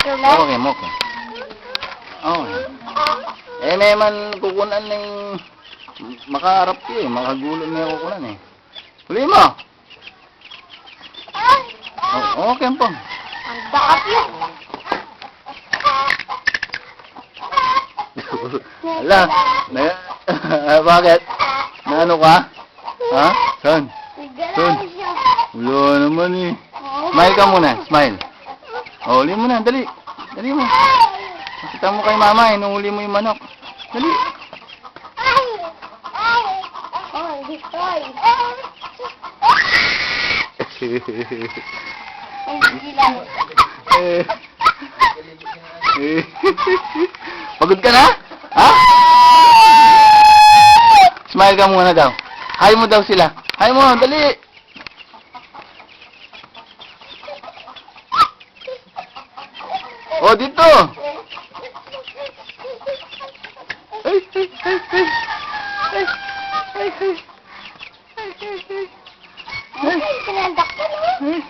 Okay, okay. Okay. Eh, may man kukunan ng makaharap kayo eh. Makagulo may kukunan eh. Huli mo! Oh, okay po. Ang dakap yun. Ala, bakit? Na ano ka? Ha? Saan? Saan? Wala naman eh. Smile ka muna, smile. Oh, huli mo na, dali. Dali mo. Nakita mo kay mama, inuhuli mo yung manok. Dali. Oh, destroy. Hindi lang. Pagod ka na? Ha? Smile ka muna daw. Hi mo daw sila. Hi mo, dali. Oh, dito. Ay, ay, ay, ay. Ay, ay, ay. Ay, ay, ay. Ay, pinandak ko. Ay.